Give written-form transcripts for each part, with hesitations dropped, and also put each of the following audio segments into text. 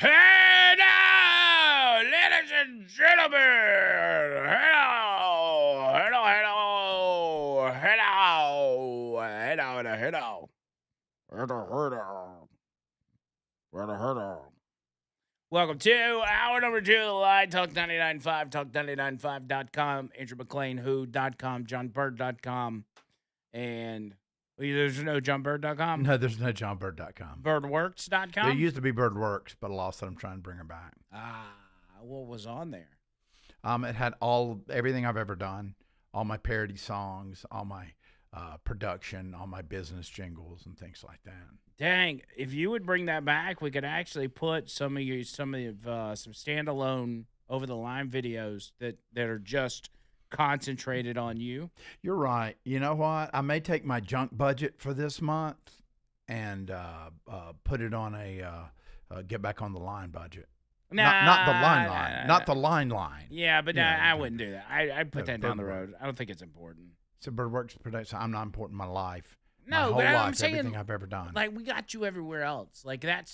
Hey now, ladies and gentlemen. Hello, hello, hello, hello, hello, hello, hello, hello, hello. Welcome to hour number 2 of the line, Talk 99.5, talk995.com, Andrew Mclain, who.com, johnbird.com, and there's no johnbird.com, No, there's no johnbird.com. There birdworks.com. used to be Birdworks, but I lost it. I'm trying to bring it back. What was on there? It had everything I've ever done, all my parody songs, all my production, all my business jingles and things like that. Dang, if you would bring that back, we could actually put some standalone over the line videos that are just concentrated on you. You're right. You know what? I may take my junk budget for this month and put it on a get back on the line budget. Not the line. Not the line. Yeah, but I wouldn't do that. I'd put that down the road. I don't think it's important. So Birdworks production. I'm not important in my life. No, my whole but life, I'm saying everything I've ever done. Like, we got you everywhere else. Like, that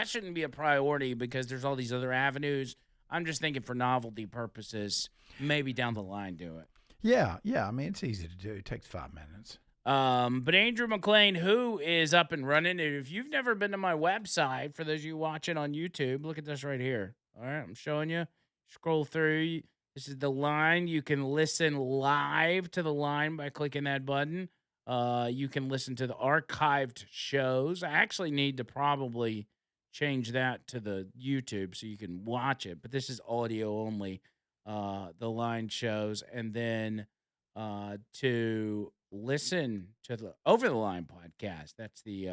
shouldn't be a priority because there's all these other avenues. I'm just thinking for novelty purposes, maybe down the line do it. Yeah. I mean, it's easy to do. It takes 5 minutes. But Andrew Mclain, who is up and running, and if you've never been to my website, for those of you watching on YouTube, look at this right here. All right, I'm showing you. Scroll through. This is the line. You can listen live to the line by clicking that button. You can listen to the archived shows. I actually need to probably change that to the YouTube so you can watch it, but this is audio only, the line shows, and then to listen to the Over the Line podcast. That's the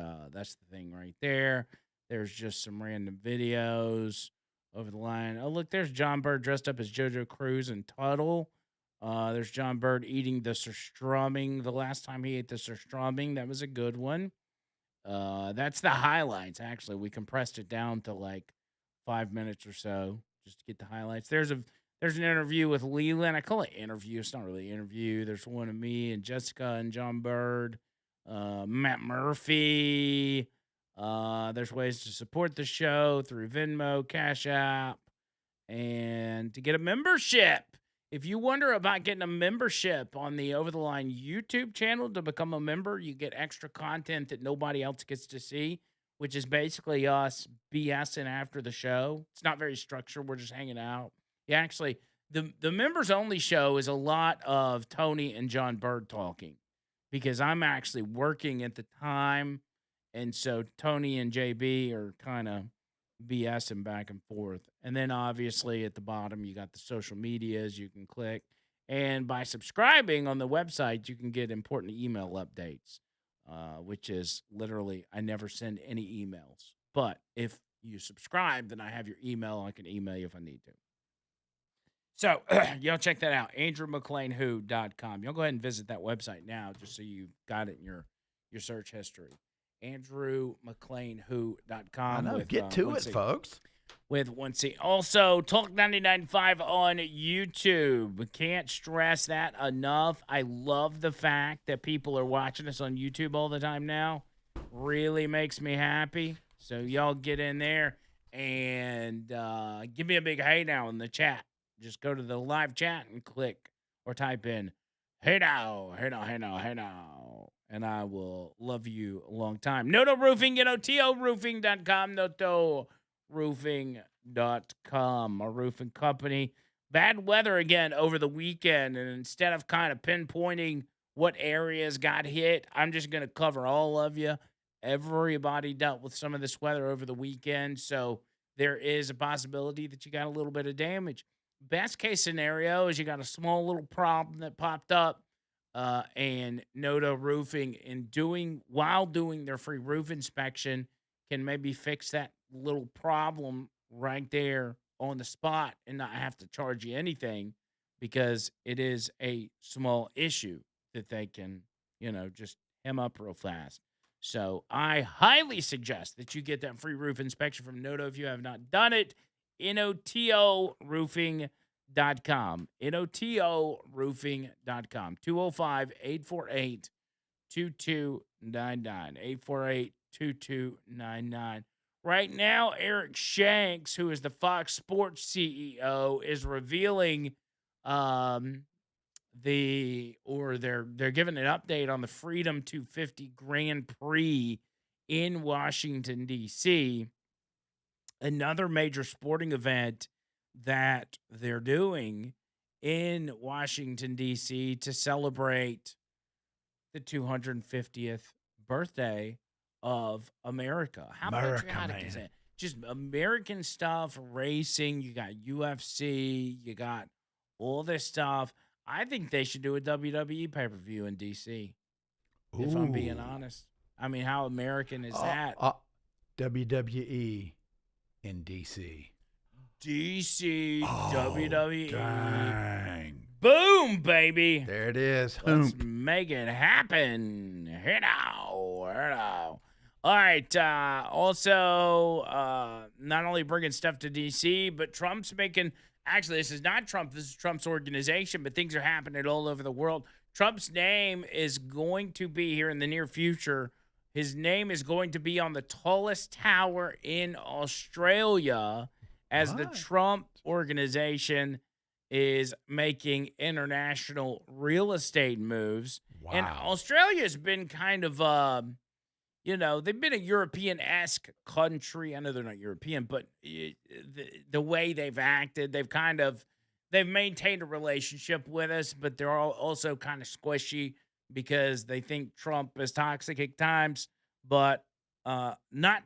thing right there. There's just some random videos over the line. Oh, look, there's John Bird dressed up as JoJo Cruz and Tuttle. There's John Bird eating the surströmming. The last time he ate the surströmming, that was a good one. That's the highlights, actually. We compressed it down to like 5 minutes or so just to get the highlights. There's an interview with Leland. I call it interview. It's not really an interview. There's one of me and Jessica and John Bird, Matt Murphy. There's ways to support the show through Venmo, Cash App, and to get a membership. If you wonder about getting a membership on the Over the Line YouTube channel to become a member, you get extra content that nobody else gets to see, which is basically us BSing after the show. It's not very structured. We're just hanging out. Yeah, actually, the members only show is a lot of Tony and John Bird talking because I'm actually working at the time. And so Tony and JB are kind of BSing back and forth. And then obviously at the bottom, you got the social medias you can click. And by subscribing on the website, you can get important email updates, which is literally, I never send any emails. But if you subscribe, then I have your email. I can email you if I need to. So y'all check that out, AndrewMcLeanWho.com. Y'all go ahead and visit that website now just so you've got it in your search history. AndrewMcLeanWho.com. I know. Get to it, folks. With 1C. Also, Talk 99.5 on YouTube. We can't stress that enough. I love the fact that people are watching us on YouTube all the time now. Really makes me happy. So y'all get in there and give me a big hey now in the chat. Just go to the live chat and click or type in hey now, hey now, hey now, hey now. And I will love you a long time. Noto Roofing, NOTOroofing.com, NOTOroofing.com, a roofing company. Bad weather again over the weekend, and instead of kind of pinpointing what areas got hit, I'm just going to cover all of you. Everybody dealt with some of this weather over the weekend, so there is a possibility that you got a little bit of damage. Best case scenario is you got a small little problem that popped up. And Noto Roofing, while doing their free roof inspection, can maybe fix that little problem right there on the spot and not have to charge you anything because it is a small issue that they can, just hem up real fast. So I highly suggest that you get that free roof inspection from Noto if you have not done it. NOTOroofing.com. NOTOroofing.com. 205-848-2299. 848-2299. Right now, Eric Shanks, who is the Fox Sports CEO, is revealing um, they're giving an update on the Freedom 250 Grand Prix in Washington D.C., another major sporting event that they're doing in Washington D.C. to celebrate the 250th birthday of America. How America, patriotic is man. it? Just American stuff, racing. You got UFC. You got all this stuff. I think they should do a WWE pay per view in DC. If I'm being Ooh. honest, I mean, how American is that? WWE in DC. DC Oh, WWE. dang. Boom, baby. There it is. Let's Hoomp. make it happen. Here now. Here now. All right. Also, not only bringing stuff to D.C., but Trump's making. Actually, this is not Trump. This is Trump's organization, but things are happening all over the world. Trump's name is going to be here in the near future. His name is going to be on the tallest tower in Australia as the What? Trump organization is making international real estate moves. And Wow. Australia has been kind of, they've been a European-esque country. I know they're not European, but the way they've acted, they've maintained a relationship with us, but they're all also kind of squishy because they think Trump is toxic at times, but not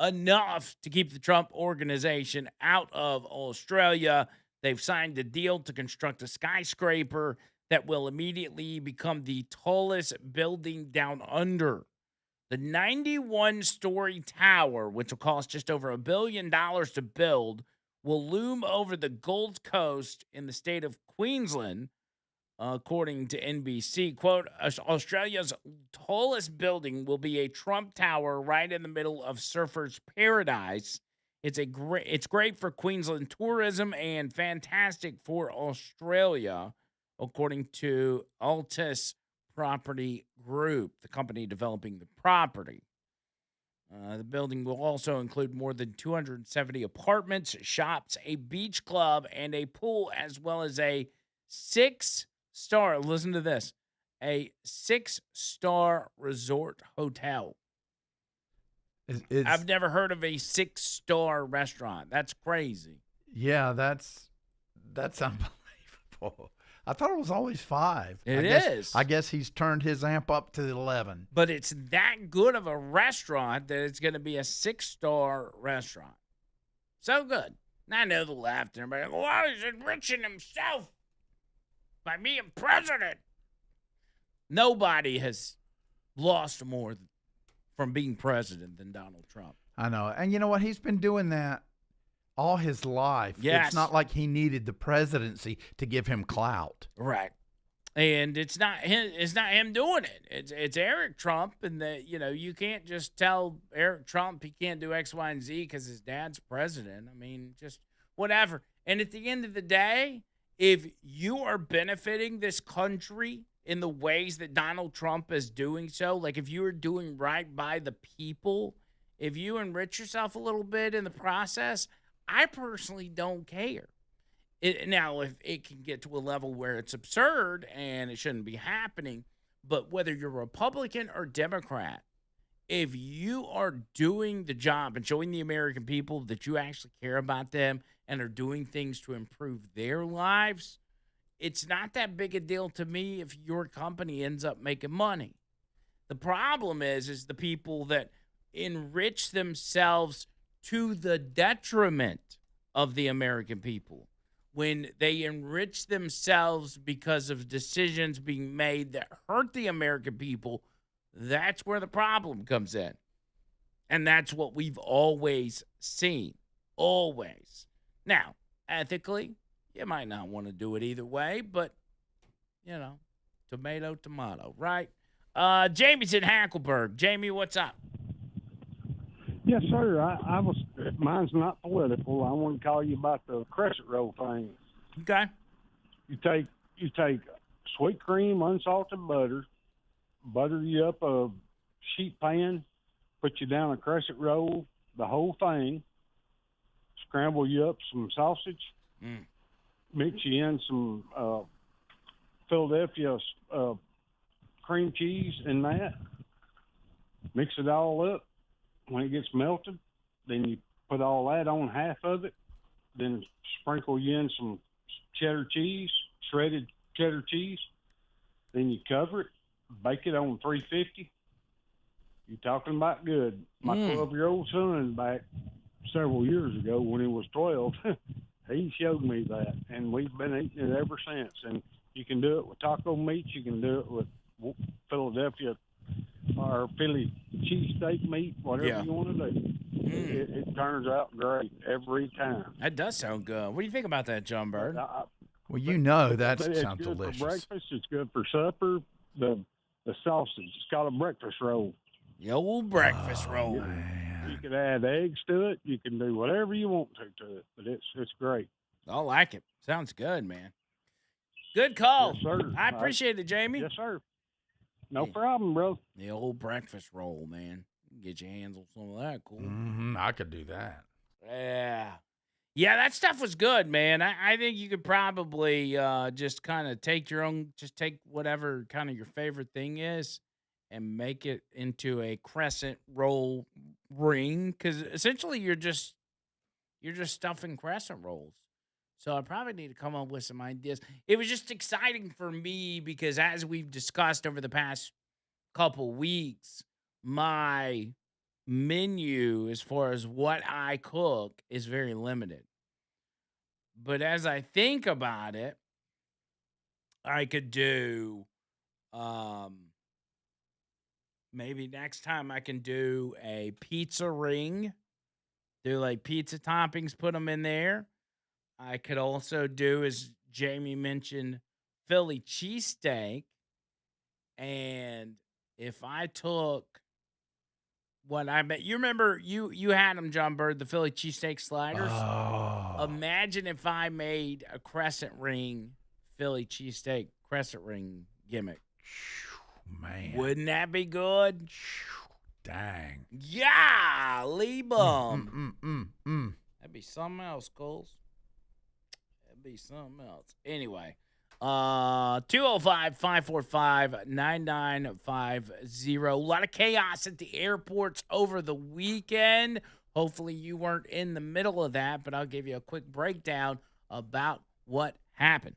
enough to keep the Trump organization out of Australia. They've signed a deal to construct a skyscraper that will immediately become the tallest building down under. The 91-story tower, which will cost just over $1 billion to build, will loom over the Gold Coast in the state of Queensland, according to NBC. Quote, Australia's tallest building will be a Trump Tower right in the middle of surfers' paradise. It's great for Queensland tourism and fantastic for Australia, according to Altus Property Group, the company developing the property. The building will also include more than 270 apartments, shops, a beach club, and a pool, as well as a six-star, listen to this, a six-star resort hotel. I've never heard of a six-star restaurant. That's crazy. Yeah, that's unbelievable. I thought it was always 5. It is. I guess he's turned his amp up to 11. But it's that good of a restaurant that it's going to be a 6-star restaurant. So good. And I know the left and everybody, well, he's enriching himself by being president. Nobody has lost more from being president than Donald Trump. I know. And you know what? He's been doing that all his life. Yes. It's not like he needed the presidency to give him clout. Right. And it's not him doing it. It's Eric Trump, and you can't just tell Eric Trump he can't do X, Y, and Z because his dad's president. I mean, just whatever. And at the end of the day, if you are benefiting this country in the ways that Donald Trump is doing so, like if you are doing right by the people, if you enrich yourself a little bit in the process, I personally don't care. Now, if it can get to a level where it's absurd and it shouldn't be happening, but whether you're Republican or Democrat, if you are doing the job and showing the American people that you actually care about them and are doing things to improve their lives, it's not that big a deal to me if your company ends up making money. The problem is the people that enrich themselves to the detriment of the American people. When they enrich themselves because of decisions being made that hurt the American people, that's where the problem comes in. And that's what we've always seen. Always. Now, ethically, you might not want to do it either way, but, tomato, tomato, right? Jamie's in Hackleburg. Jamie, what's up? Yes, sir. I was. Mine's not political. I want to call you about the crescent roll thing. Okay. You take sweet cream, unsalted butter you up a sheet pan, put you down a crescent roll, the whole thing, scramble you up some sausage, Mm. mix you in some Philadelphia cream cheese and that, mix it all up. When it gets melted, then you put all that on half of it, then sprinkle you in some cheddar cheese, shredded cheddar cheese. Then you cover it, bake it on 350. You're talking about good. My 12-year-old son back several years ago when he was 12, he showed me that, and we've been eating it ever since. And you can do it with taco meat. You can do it with Philadelphia or Philly cheesesteak meat, whatever Yeah. you want to do. It turns out great every time. That does sound good. What do you think about that, John Bird? Well, you know that It's sounds good delicious. for breakfast. It's good for supper. The sausage, it's called a breakfast roll. The old breakfast roll. Man. You can add eggs to it. You can do whatever you want to it, but it's great. I like it. Sounds good, man. Good call. Yes, sir. I appreciate it, Jamie. Yes, sir. No problem, bro. The old breakfast roll, man. Get your hands on some of that. Cool. I could do that. Yeah. Yeah, that stuff was good, man. I think you could probably just kind of take whatever kind of your favorite thing is and make it into a crescent roll ring. Because essentially you're just stuffing crescent rolls. So I probably need to come up with some ideas. It was just exciting for me because as we've discussed over the past couple weeks, my menu as far as what I cook is very limited. But as I think about it, I could do maybe next time I can do a pizza ring, do like pizza toppings, put them in there. I could also do, as Jamie mentioned, Philly cheesesteak. And if I took what I bet, you remember you had them, John Bird, the Philly cheesesteak sliders. Oh. Imagine if I made a crescent ring Philly cheesesteak crescent ring gimmick. Man. Wouldn't that be good? Dang. Yeah, leave 'em. That'd be something else, Coles. That'd be something else. Anyway, 205-545-9950. A lot of chaos at the airports over the weekend. Hopefully you weren't in the middle of that, but I'll give you a quick breakdown about what happened.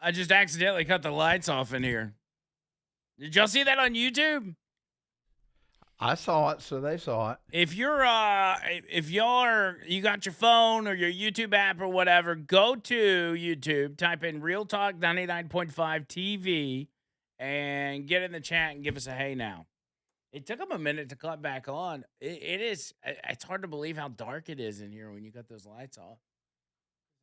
I just accidentally cut the lights off in here. Did y'all see that on YouTube? I saw it, so they saw it. If you're if you got your phone or your YouTube app or whatever, go to YouTube, type in Real Talk 99.5 TV and get in the chat and give us a hey now. It took them a minute to cut back on. It's hard to believe how dark it is in here when you got those lights off.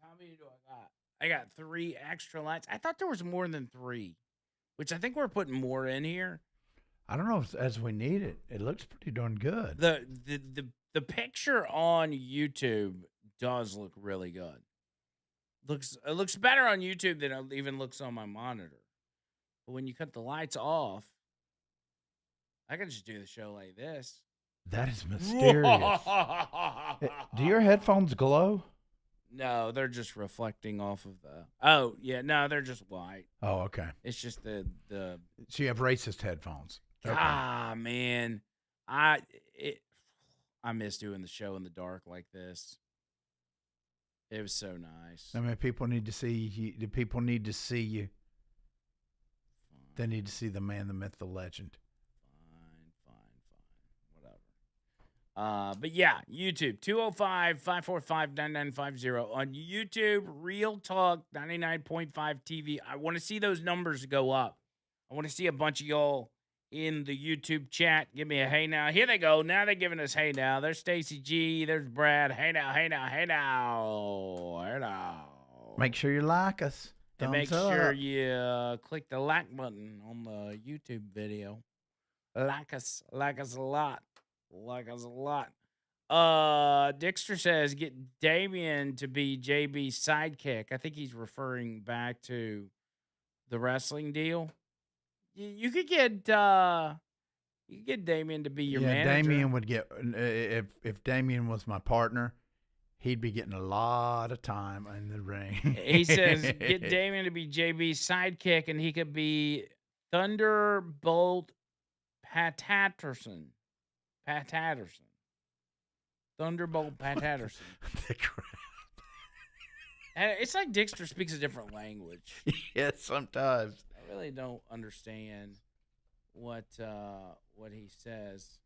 How many do I got? I got 3 extra lights. I thought there was more than 3, which I think we're putting more in here. I don't know if as we need it. It looks pretty darn good. The picture on YouTube does look really good. It looks better on YouTube than it even looks on my monitor. But when you cut the lights off, I can just do the show like this. That is mysterious. Do your headphones glow? No, they're just reflecting off of the. Oh yeah, no, they're just white. Oh, okay. It's just the. So you have racist headphones. Okay. Ah man, I miss doing the show in the dark like this. It was so nice. I mean, people need to see you. The people need to see you. They need to see the man, the myth, the legend. Whatever. But yeah, YouTube 205-545-9950 on YouTube. Real Talk 99.5 TV. I want to see those numbers go up. I want to see a bunch of y'all in the YouTube chat. Give me a hey now. Here they go. Now they're giving us hey now. There's Stacy G. There's Brad. Hey now, hey now, hey now. Hey now. Make sure you like us. And make sure you click the like button on the YouTube video. Like us a lot. Like us a lot. Dexter says get Damien to be JB's sidekick. I think he's referring back to the wrestling deal. You could get Damien to be your manager. Damien would get if Damien was my partner, he'd be getting a lot of time in the ring. He says get Damien to be JB's sidekick, and he could be Thunderbolt Patterson. Thunderbolt Patterson. It's like Dexter speaks a different language. Yeah, sometimes. I really don't understand what he says.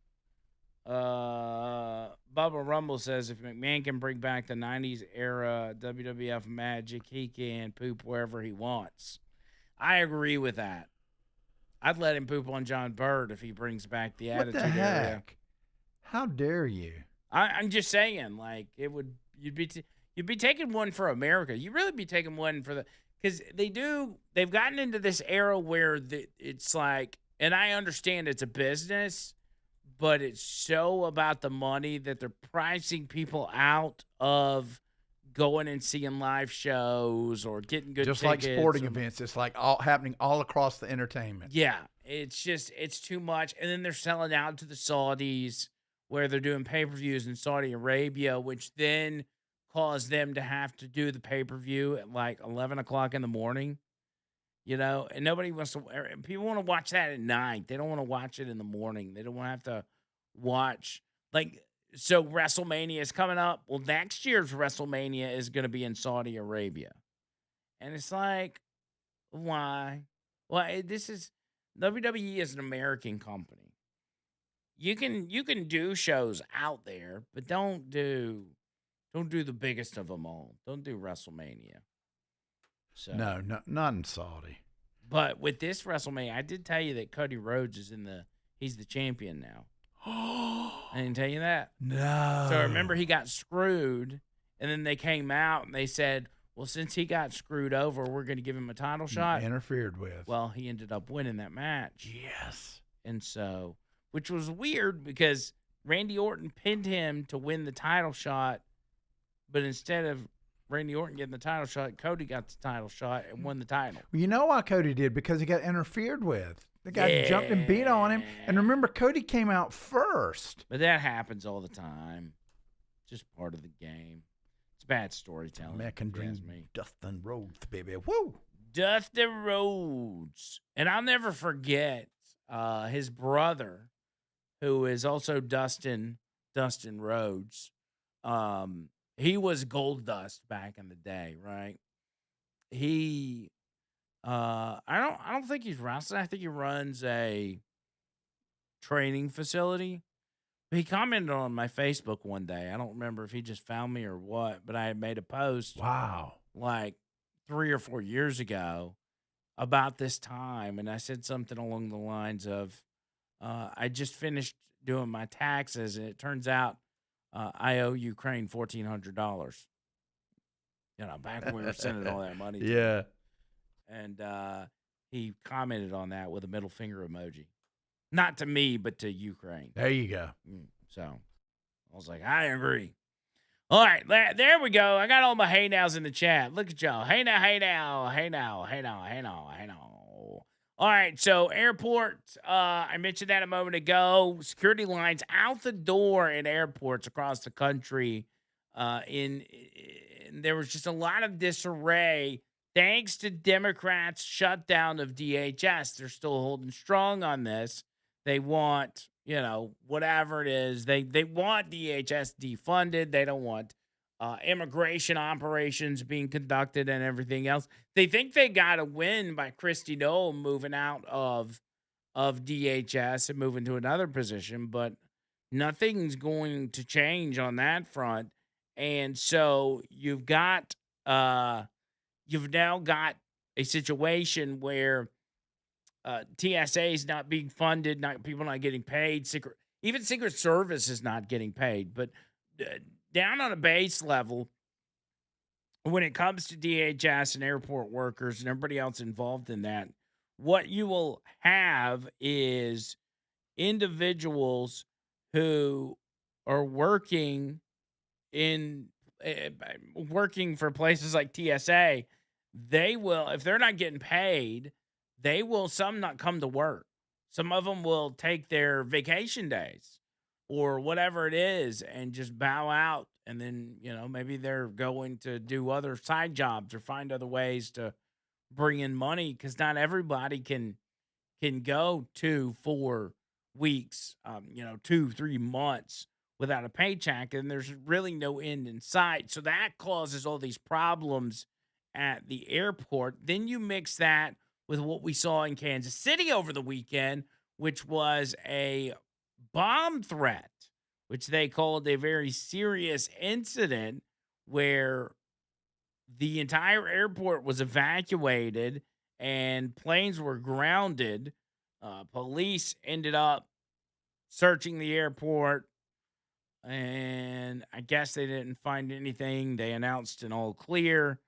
Bubba Rumble says if McMahon can bring back the 90s era WWF magic, he can poop wherever he wants. I agree with that. I'd let him poop on John Bird if he brings back the Attitude Era. How dare you? I'm just saying, like you'd be taking one for America. You'd really be taking one for because they've gotten into this era where it's like, and I understand it's a business, but it's so about the money that they're pricing people out of going and seeing live shows or getting good just tickets. Like sporting events. It's like all happening all across the entertainment. Yeah, it's too much. And then they're selling out to the Saudis where they're doing pay-per-views in Saudi Arabia, which then caused them to have to do the pay-per-view at like 11 o'clock in the morning. You know, and nobody wants to. People want to watch that at night. They don't want to watch it in the morning. They don't want to have to watch So WrestleMania is coming up. Well, next year's WrestleMania is going to be in Saudi Arabia, and it's like, why? Well, WWE is an American company. You can do shows out there, but don't do the biggest of them all. Don't do WrestleMania. So No, not in Saudi. But with this WrestleMania, I did tell you that Cody Rhodes he's the champion now. I didn't tell you that. No. So remember he got screwed, and then they came out and they said, well, since he got screwed over, we're going to give him a title shot. Interfered with. Well, he ended up winning that match. Yes. And so, which was weird because Randy Orton pinned him to win the title shot, but instead of Randy Orton getting the title shot, Cody got the title shot and won the title. Well, you know why Cody did? Because he got interfered with. The guy jumped and beat on him. And remember, Cody came out first. But that happens all the time. Just part of the game. It's bad storytelling. American Dream, Dustin Rhodes, baby. Woo! Dustin Rhodes. And I'll never forget his brother, who is also Dustin Rhodes. He was Gold Dust back in the day, right? He I don't think he's wrestling. I think he runs a training facility. But he commented on my Facebook one day. I don't remember if he just found me or what, but I had made a post Wow. like 3 or 4 years ago about this time, and I said something along the lines of, "I just finished doing my taxes, and it turns out I owe Ukraine $1,400." Back when we were sending all that money to them, Yeah. and he commented on that with a middle finger emoji, not to me, but to Ukraine. There you go. So I was like, I agree. All right, there we go. I got all my hey nows in the chat. Look at y'all. Hey now, hey now, hey now, hey now, hey now, hey now. All right, so airport. I mentioned that a moment ago. Security lines out the door in airports across the country. There was just a lot of disarray thanks to Democrats' shutdown of DHS. They're still holding strong on this. They want, whatever it is. They want DHS defunded. They don't want immigration operations being conducted and everything else. They think they got to win by Christy Noel moving out of DHS and moving to another position, but nothing's going to change on that front. And so you've now got a situation where TSA is not being funded, not people not getting paid. Even Secret Service is not getting paid. But uh, down on a base level, when it comes to DHS and airport workers and everybody else involved in that, what you will have is individuals who are in working for places like TSA. They will, if they're not getting paid, they will some not come to work. Some of them will take their vacation days or whatever it is and just bow out. And then, maybe they're going to do other side jobs or find other ways to bring in money because not everybody can go 2 4 weeks, 2 3 months without a paycheck, and there's really no end in sight. So that causes all these problems at the airport. Then you mix that with what we saw in Kansas City over the weekend, which was a bomb threat, which they called a very serious incident where the entire airport was evacuated and planes were grounded. Police ended up searching the airport, and I guess they didn't find anything. They announced an all clear.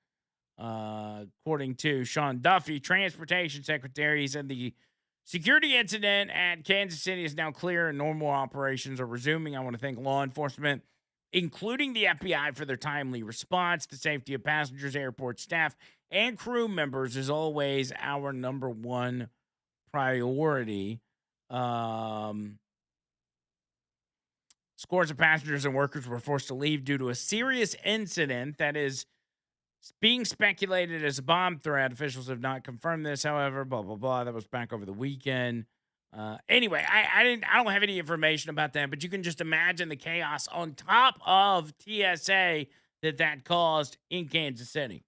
According to Sean Duffy, Transportation Secretary, he said the security incident at Kansas City is now clear and normal operations are resuming. I want to thank law enforcement, including the FBI, for their timely response. The safety of passengers, airport staff, and crew members is always our number one priority. Scores of passengers and workers were forced to leave due to a serious incident that is being speculated as a bomb threat. Officials have not confirmed this, however. Blah blah blah. That was back over the weekend. Anyway, I don't have any information about that, but you can just imagine the chaos on top of TSA that caused in Kansas City.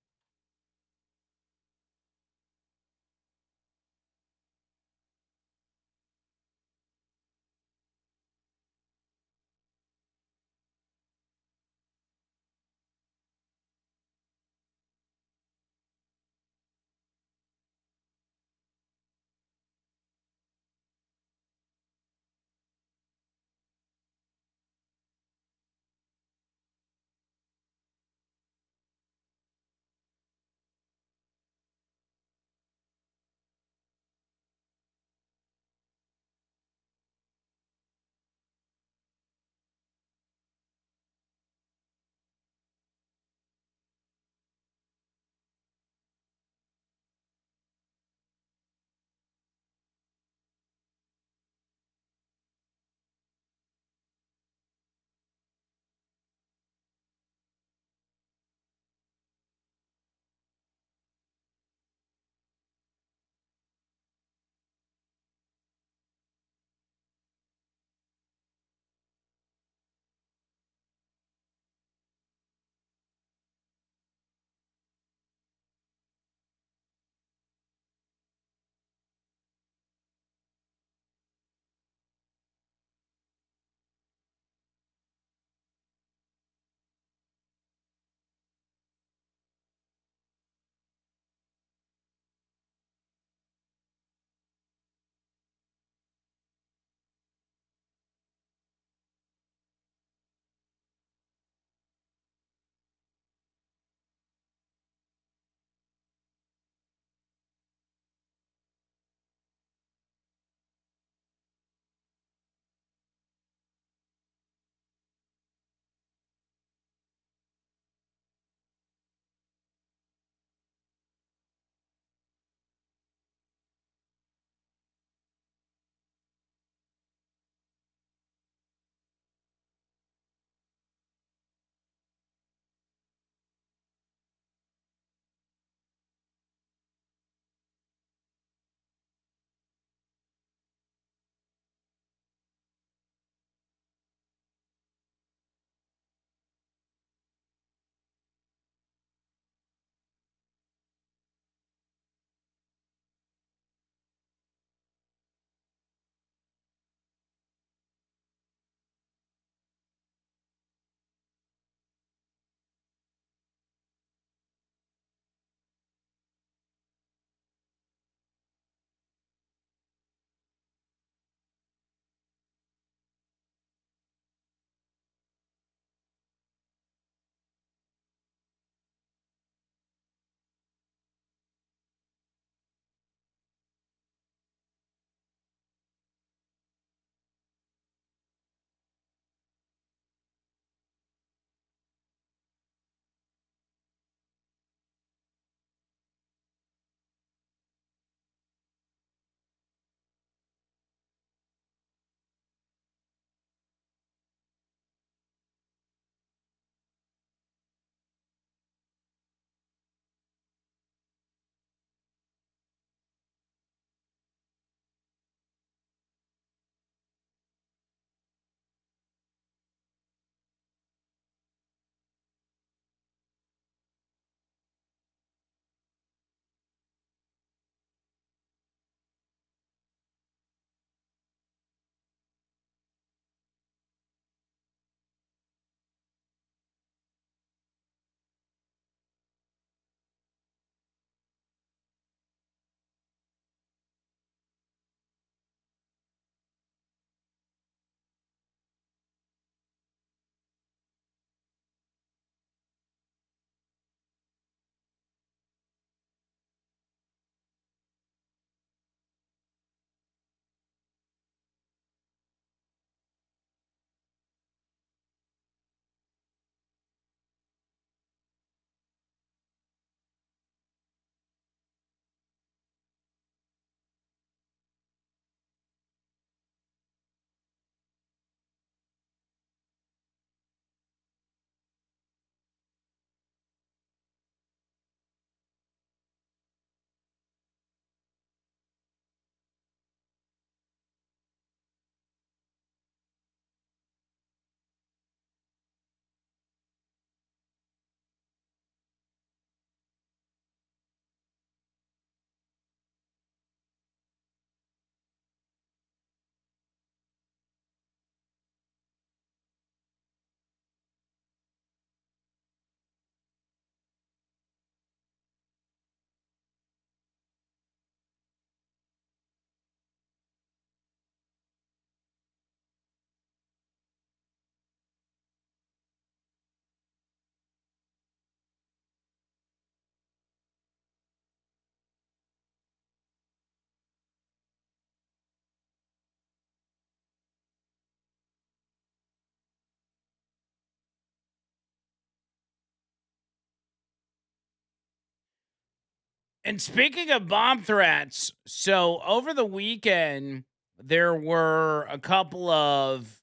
And speaking of bomb threats, so over the weekend, there were a couple of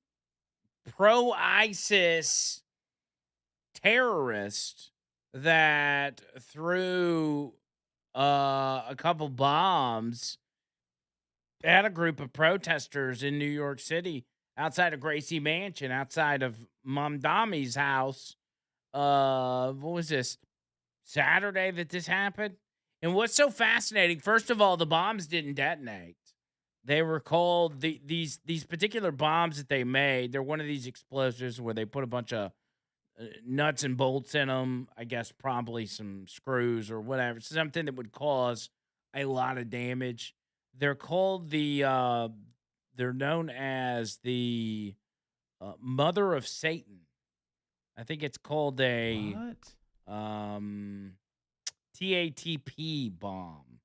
pro ISIS terrorists that threw a couple bombs at a group of protesters in New York City outside of Gracie Mansion, outside of Mom Dami's house. What was this? Saturday that this happened? And what's so fascinating, first of all, the bombs didn't detonate. They were called these particular bombs that they made. They're one of these explosives where they put a bunch of nuts and bolts in them. I guess probably some screws or whatever, something that would cause a lot of damage. They're called they're known as the Mother of Satan. I think it's called a What? TATP bomb.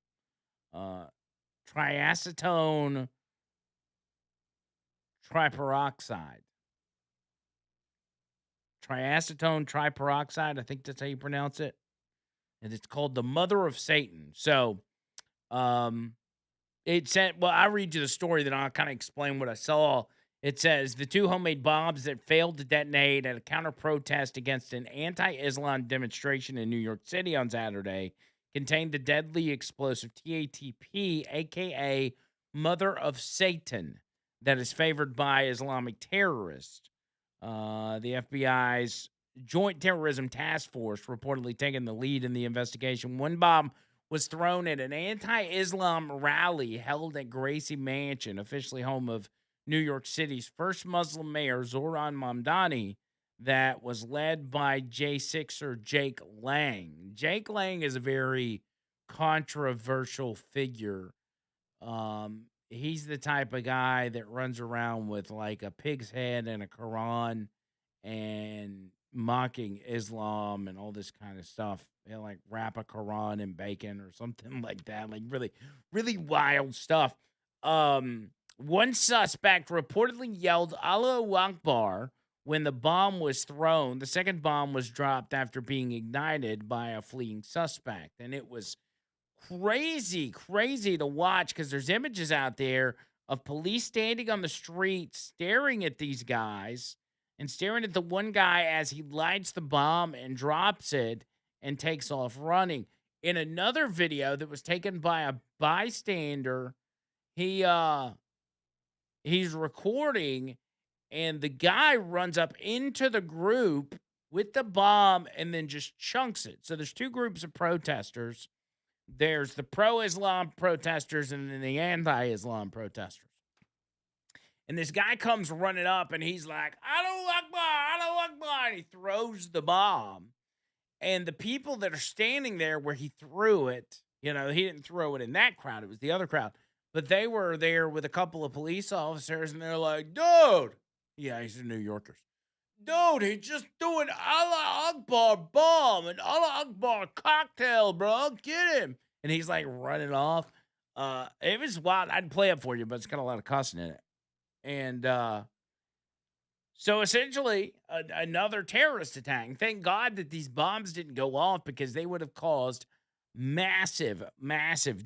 Triacetone triperoxide. Triacetone triperoxide, I think that's how you pronounce it. And it's called the Mother of Satan. So, it said, well, I'll read you the story, then I'll kind of explain what I saw. It says the two homemade bombs that failed to detonate at a counter protest against an anti-Islam demonstration in New York City on Saturday contained the deadly explosive TATP, aka Mother of Satan, that is favored by Islamic terrorists. The FBI's Joint Terrorism Task Force reportedly taking the lead in the investigation. One bomb was thrown at an anti-Islam rally held at Gracie Mansion, officially home of New York City's first Muslim mayor, Zohran Mamdani, that was led by J6er Jake Lang. Jake Lang is a very controversial figure. He's the type of guy that runs around with like a pig's head and a Quran and mocking Islam and all this kind of stuff. He'll like wrap a Quran in bacon or something like that. Like really, really wild stuff. One suspect reportedly yelled Allahu Akbar when the bomb was thrown. The second bomb was dropped after being ignited by a fleeing suspect. And it was crazy to watch because there's images out there of police standing on the street staring at these guys and staring at the one guy as he lights the bomb and drops it and takes off running. In another video that was taken by a bystander, he's recording and the guy runs up into the group with the bomb and then just chunks it. So there's two groups of protesters. There's the pro-Islam protesters and then the anti-Islam protesters. And this guy comes running up and he's like, Allahu Akbar, Allahu Akbar. And he throws the bomb. And the people that are standing there where he threw it, he didn't throw it in that crowd. It was the other crowd. But they were there with a couple of police officers and they're like, dude. Yeah, he's New Yorkers. Dude, he's just doing Allah Akbar bomb and Allah Akbar cocktail, bro. Get him. And he's like running off. It was wild. I'd play it for you, but it's got a lot of cussing in it. And so essentially, another terrorist attack. And thank God that these bombs didn't go off because they would have caused massive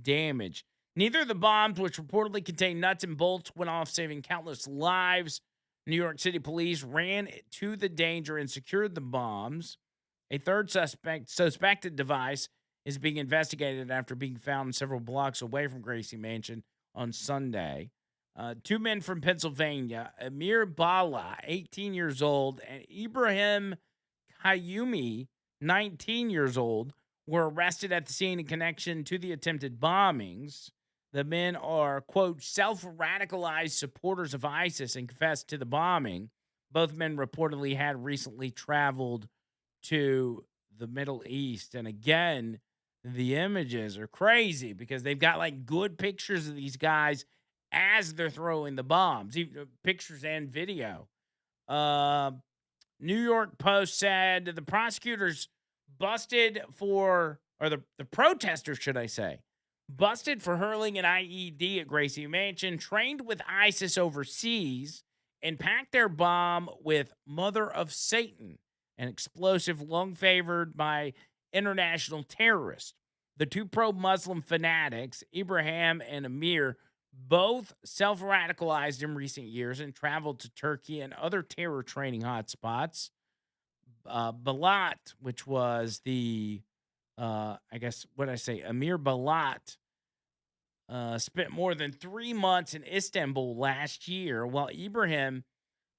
damage. Neither of the bombs, which reportedly contained nuts and bolts, went off, saving countless lives. New York City police ran to the danger and secured the bombs. A third suspected device is being investigated after being found several blocks away from Gracie Mansion on Sunday. Two men from Pennsylvania, Amir Bala, 18 years old, and Ibrahim Kayumi, 19 years old, were arrested at the scene in connection to the attempted bombings. The men are, quote, self-radicalized supporters of ISIS and confessed to the bombing. Both men reportedly had recently traveled to the Middle East. And again, the images are crazy because they've got like good pictures of these guys as they're throwing the bombs, even pictures and video. New York Post said the prosecutors busted for, or the protesters, should I say, busted for hurling an IED at Gracie Mansion, trained with ISIS overseas, and packed their bomb with Mother of Satan, an explosive long favored by international terrorists. The two pro-Muslim fanatics, Ibrahim and Amir, both self-radicalized in recent years and traveled to Turkey and other terror training hotspots. Balat, which was I guess what I say, Amir Balat, spent more than 3 months in Istanbul last year, while Ibrahim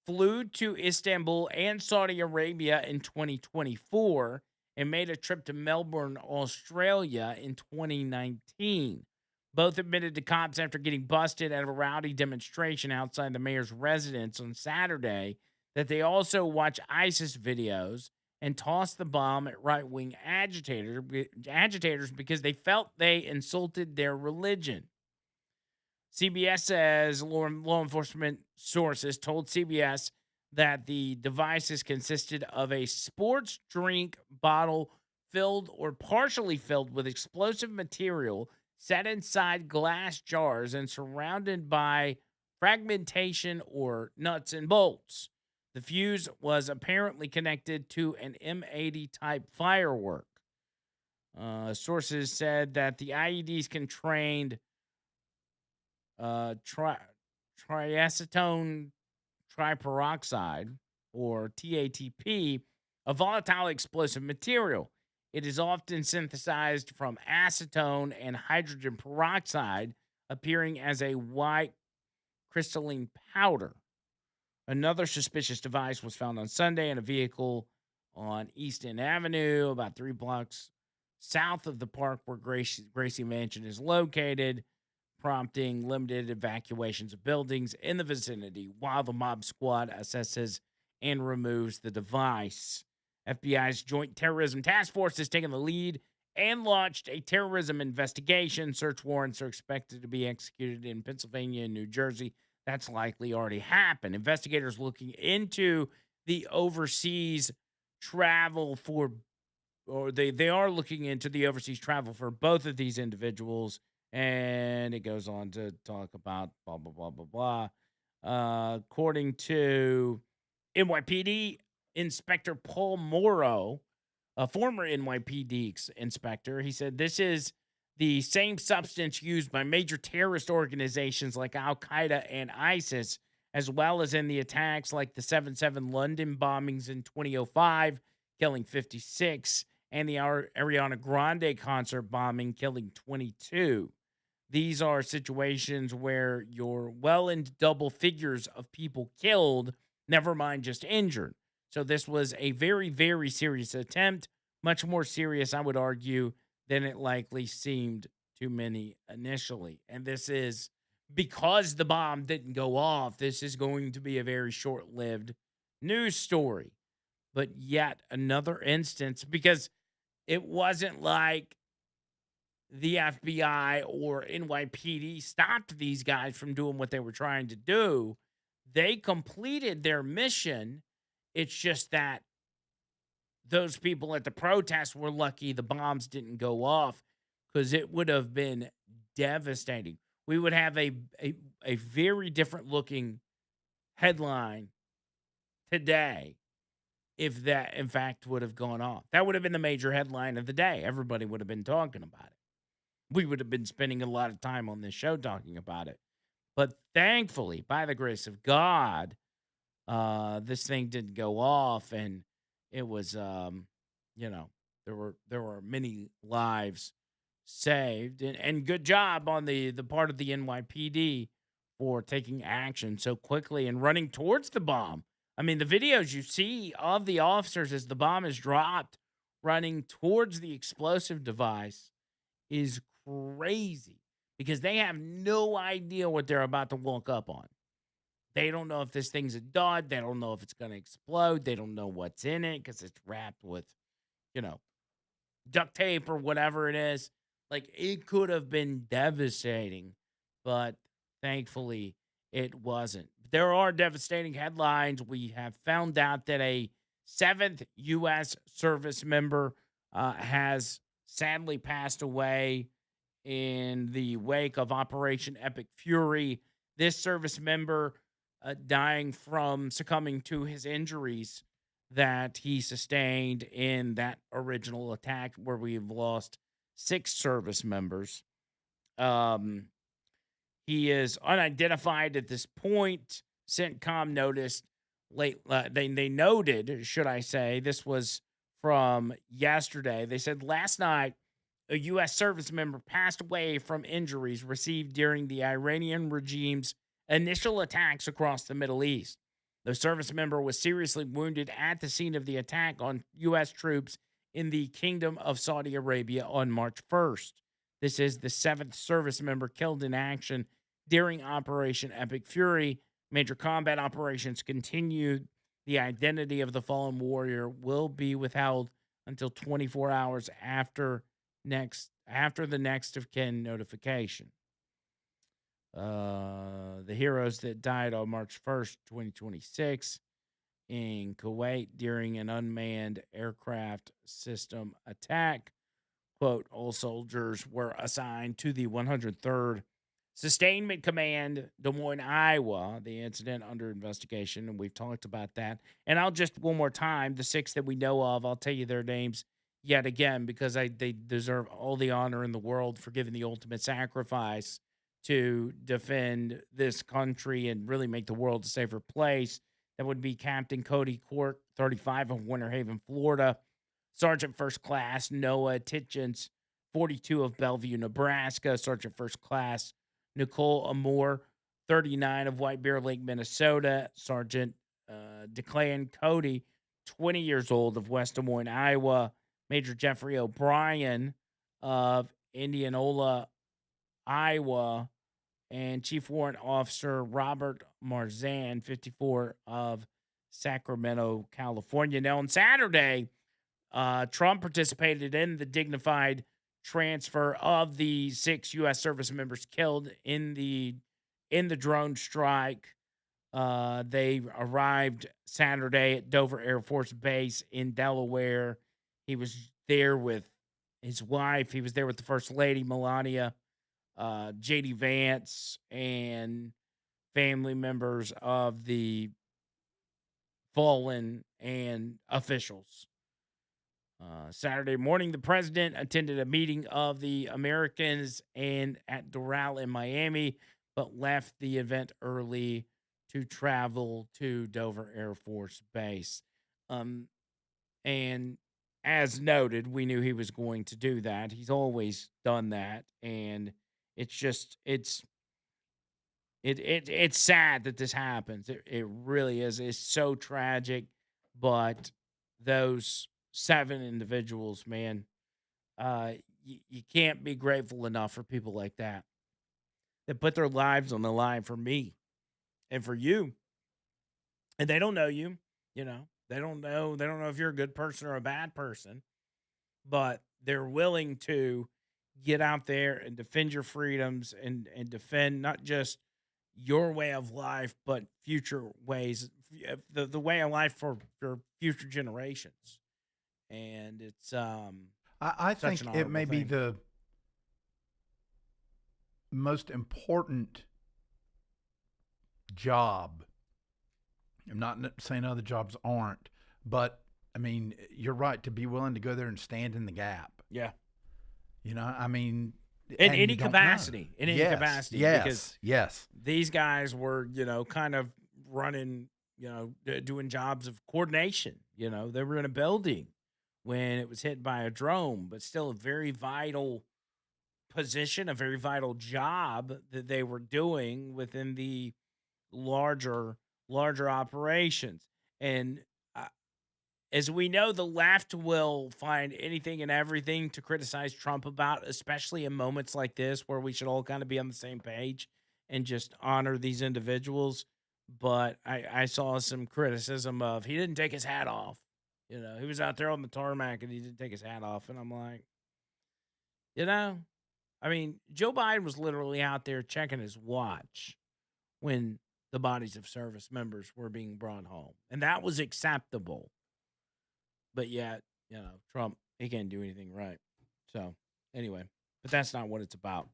flew to Istanbul and Saudi Arabia in 2024 and made a trip to Melbourne, Australia in 2019. Both admitted to cops after getting busted at a rowdy demonstration outside the mayor's residence on Saturday that they also watch ISIS videos and tossed the bomb at right-wing agitators because they felt they insulted their religion. CBS says law enforcement sources told CBS that the devices consisted of a sports drink bottle filled or partially filled with explosive material set inside glass jars and surrounded by fragmentation or nuts and bolts. The fuse was apparently connected to an M80 type firework. Sources said that the IEDs contained triacetone triperoxide, or TATP, a volatile explosive material. It is often synthesized from acetone and hydrogen peroxide, appearing as a white crystalline powder. Another suspicious device was found on Sunday in a vehicle on East End Avenue, about 3 blocks south of the park where Gracie Mansion is located, prompting limited evacuations of buildings in the vicinity while the mob squad assesses and removes the device. FBI's Joint Terrorism Task Force has taken the lead and launched a terrorism investigation. Search warrants are expected to be executed in Pennsylvania and New Jersey. That's likely already happened. Investigators looking into the overseas travel for, or they are looking into the overseas travel for both of these individuals. And it goes on to talk about blah, blah, blah, blah, blah. According to NYPD Inspector Paul Morrow, a former NYPD inspector, he said this is the same substance used by major terrorist organizations like Al Qaeda and ISIS, as well as in the attacks like the 7/7 London bombings in 2005, killing 56, and the Ariana Grande concert bombing, killing 22. These are situations where you're well into double figures of people killed, never mind just injured. So this was a very, very serious attempt, much more serious, I would argue, than it likely seemed to many initially. And this is because the bomb didn't go off, this is going to be a very short lived news story. But yet another instance, because it wasn't like the FBI or NYPD stopped these guys from doing what they were trying to do. They completed their mission. It's just that those people at the protest were lucky the bombs didn't go off, because it would have been devastating. We would have a very different looking headline today if that, in fact, would have gone off. That would have been the major headline of the day. Everybody would have been talking about it. We would have been spending a lot of time on this show talking about it. But thankfully, by the grace of God, this thing didn't go off, and it was, there were many lives saved, and good job on the part of the NYPD for taking action so quickly and running towards the bomb. I mean, the videos you see of the officers as the bomb is dropped, running towards the explosive device, is crazy, because they have no idea what they're about to walk up on. They don't know if this thing's a dud. They don't know if it's going to explode. They don't know what's in it because it's wrapped with, duct tape or whatever it is. Like, it could have been devastating, but thankfully it wasn't. There are devastating headlines. We have found out that a 7th U.S. service member has sadly passed away in the wake of Operation Epic Fury. This service member dying from succumbing to his injuries that he sustained in that original attack where we've lost 6 service members. Um, he is unidentified at this point. CENTCOM noticed late. They noted, should I say, this was from yesterday. They said last night a U.S. service member passed away from injuries received during the Iranian regime's initial attacks across the Middle East. The service member was seriously wounded at the scene of the attack on U.S. troops in the Kingdom of Saudi Arabia on March 1st. This is the 7th service member killed in action during Operation Epic Fury. Major combat operations continued. The identity of the fallen warrior will be withheld until 24 hours after the next of kin notification. The heroes that died on March 1st, 2026 in Kuwait during an unmanned aircraft system attack. Quote, all soldiers were assigned to the 103rd Sustainment Command, Des Moines, Iowa. The incident under investigation, and we've talked about that. And I'll just one more time, the 6 that we know of, I'll tell you their names yet again because they deserve all the honor in the world for giving the ultimate sacrifice to defend this country and really make the world a safer place. That would be Captain Cody Cork, 35 of Winter Haven, Florida. Sergeant First Class Noah Titchens, 42 of Bellevue, Nebraska. Sergeant First Class Nicole Amour, 39 of White Bear Lake, Minnesota. Sergeant Mclain Cody, 20 years old of West Des Moines, Iowa. Major Jeffrey O'Brien of Indianola, Iowa. And Chief Warrant Officer Robert Marzan, 54 of Sacramento, California. Now, on Saturday, Trump participated in the dignified transfer of the 6 U.S. service members killed in the drone strike. They arrived Saturday at Dover Air Force Base in Delaware. He was there with his wife. He was there with the First Lady, Melania, J.D. Vance, and family members of the fallen and officials. Saturday morning, the president attended a meeting of the Americans at Doral in Miami, but left the event early to travel to Dover Air Force Base. And as noted, we knew he was going to do that. He's always done that, and it's sad that this happens. It really is. It's so tragic, but those 7 individuals, man, you can't be grateful enough for people like that put their lives on the line for me and for you. And they don't know you, They don't know if you're a good person or a bad person, but they're willing to get out there and defend your freedoms and defend not just your way of life, but future ways, the way of life for future generations. And it's I such think an it may honorable be thing. the most important job. I'm not saying other jobs aren't, but I mean, you're right to be willing to go there and stand in the gap. Yeah. I mean, In and any you don't capacity. know. In any capacity. Because Yes. these guys were, kind of running, doing jobs of coordination. They were in a building when it was hit by a drone, but still a very vital position, a very vital job that they were doing within the larger operations. And as we know, the left will find anything and everything to criticize Trump about, especially in moments like this where we should all kind of be on the same page and just honor these individuals. But I saw some criticism of he didn't take his hat off. He was out there on the tarmac and he didn't take his hat off. And I'm like, I mean, Joe Biden was literally out there checking his watch when the bodies of service members were being brought home. And that was acceptable. But yet, Trump, he can't do anything right. So, anyway, but that's not what it's about.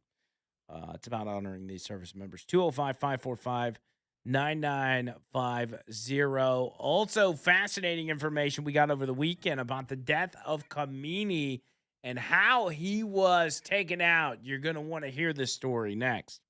It's about honoring these service members. 205-545-9950. Also, fascinating information we got over the weekend about the death of Khamenei and how he was taken out. You're going to want to hear this story next.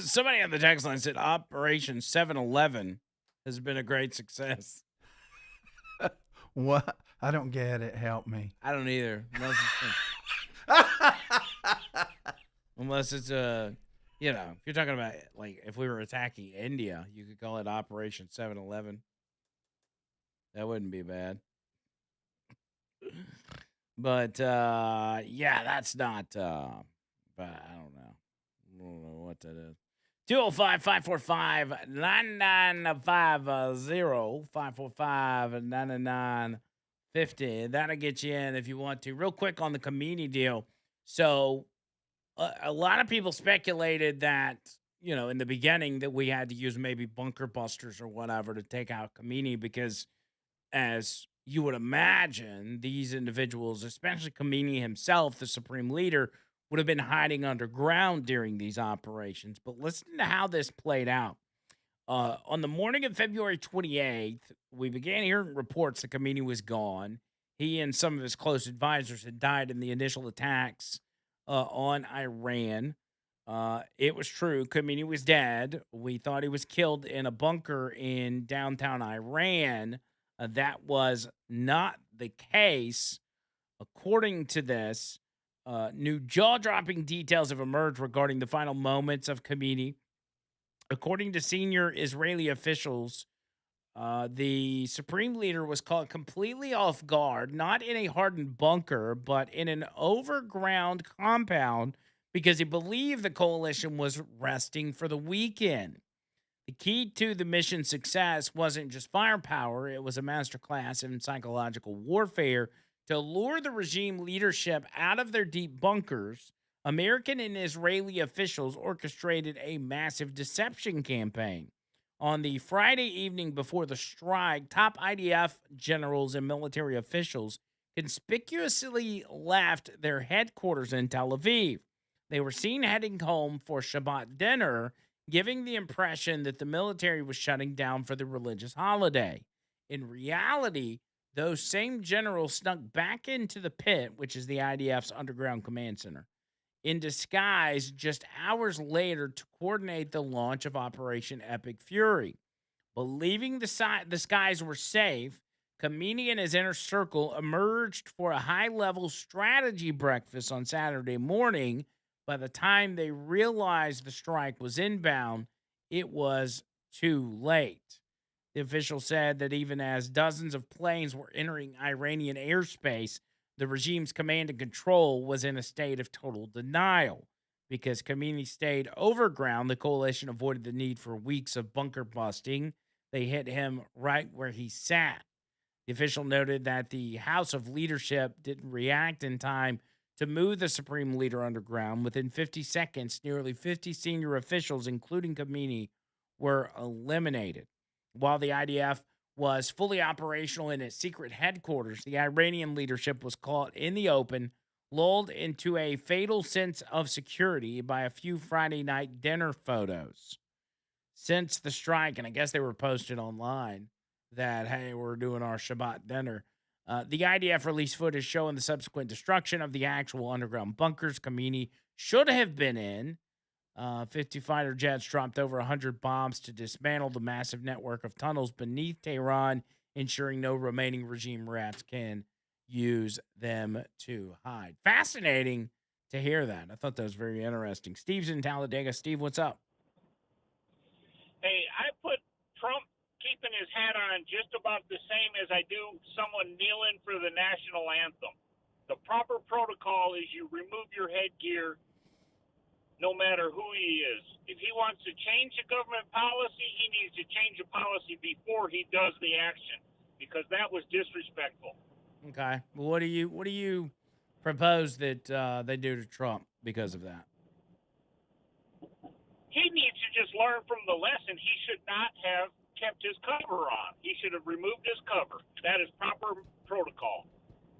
Somebody on the text line said Operation 711 has been a great success. What? I don't get it. Help me. I don't either. Unless it's a, if you're talking about like if we were attacking India, you could call it Operation 711. That wouldn't be bad. But yeah, that's not. But I don't know. I don't know what that is. 205-545-9950. 545-9950. That'll get you in if you want to. Real quick on the Kamini deal. So a lot of people speculated that, in the beginning that we had to use maybe bunker busters or whatever to take out Kamini because, as you would imagine, these individuals, especially Kamini himself, the supreme leader, would have been hiding underground during these operations. But listen to how this played out. On the morning of February 28th, we began hearing reports that Kamini was gone. He and some of his close advisors had died in the initial attacks on Iran. It was true. Kamini was dead. We thought he was killed in a bunker in downtown Iran. That was not the case. According to this, new jaw-dropping details have emerged regarding the final moments of Kamini. According to senior Israeli officials, the supreme leader was caught completely off guard, not in a hardened bunker, but in an overground compound because he believed the coalition was resting for the weekend. The key to the mission's success wasn't just firepower, it was a masterclass in psychological warfare to lure the regime leadership out of their deep bunkers. American and Israeli officials orchestrated a massive deception campaign. On the Friday evening before the strike, top IDF generals and military officials conspicuously left their headquarters in Tel Aviv. They were seen heading home for Shabbat dinner, giving the impression that the military was shutting down for the religious holiday. In reality, those same generals snuck back into the pit, which is the IDF's underground command center, in disguise just hours later to coordinate the launch of Operation Epic Fury. Believing the skies were safe, Khamenei and his inner circle emerged for a high-level strategy breakfast on Saturday morning. By the time they realized the strike was inbound, it was too late. The official said that even as dozens of planes were entering Iranian airspace, the regime's command and control was in a state of total denial. Because Khamenei stayed overground, the coalition avoided the need for weeks of bunker busting. They hit him right where he sat. The official noted that the House of Leadership didn't react in time to move the supreme leader underground. Within 50 seconds, nearly 50 senior officials, including Khamenei, were eliminated. While the IDF was fully operational in its secret headquarters, the Iranian leadership was caught in the open, lulled into a fatal sense of security by a few Friday night dinner photos. Since the strike, and I guess they were posted online, that, hey, we're doing our Shabbat dinner. The IDF released footage showing the subsequent destruction of the actual underground bunkers Khamenei should have been in. 50 fighter jets dropped over 100 bombs to dismantle the massive network of tunnels beneath Tehran, ensuring no remaining regime rats can use them to hide. Fascinating to hear that. I thought that was very interesting. Steve's in Talladega. Steve, what's up? Hey, I put Trump keeping his hat on just about the same as I do someone kneeling for the national anthem. The proper protocol is you remove your headgear no matter who he is. If he wants to change the government policy, he needs to change the policy before he does the action, because that was disrespectful. Okay. Well, what do you propose that they do to Trump because of that? He needs to just learn from the lesson. He should not have kept his cover on. He should have removed his cover. That is proper protocol.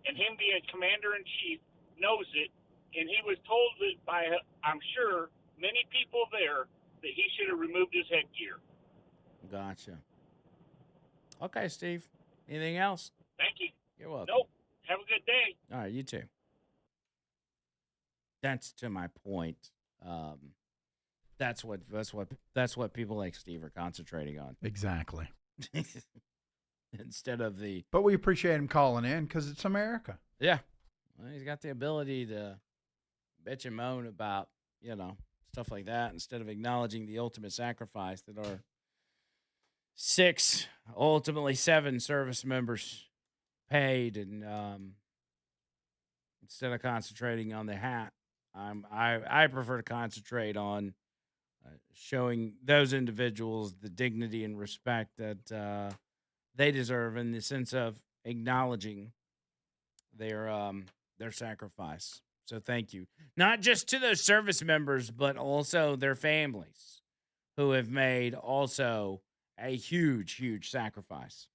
And him being commander-in-chief knows it, and he was told that by, I'm sure, many people there that he should have removed his headgear. Gotcha. Okay, Steve. Anything else? Thank you. You're welcome. Nope. Have a good day. All right, you too. That's to my point. That's what people like Steve are concentrating on. Exactly. Instead of the. But we appreciate him calling in because it's America. Yeah. Well, he's got the ability to bitch and moan about, stuff like that instead of acknowledging the ultimate sacrifice that our 6, ultimately 7 service members paid, and instead of concentrating on the hat, I prefer to concentrate on showing those individuals the dignity and respect that they deserve, in the sense of acknowledging their sacrifice. So thank you, not just to those service members, but also their families who have made also a huge, huge sacrifice.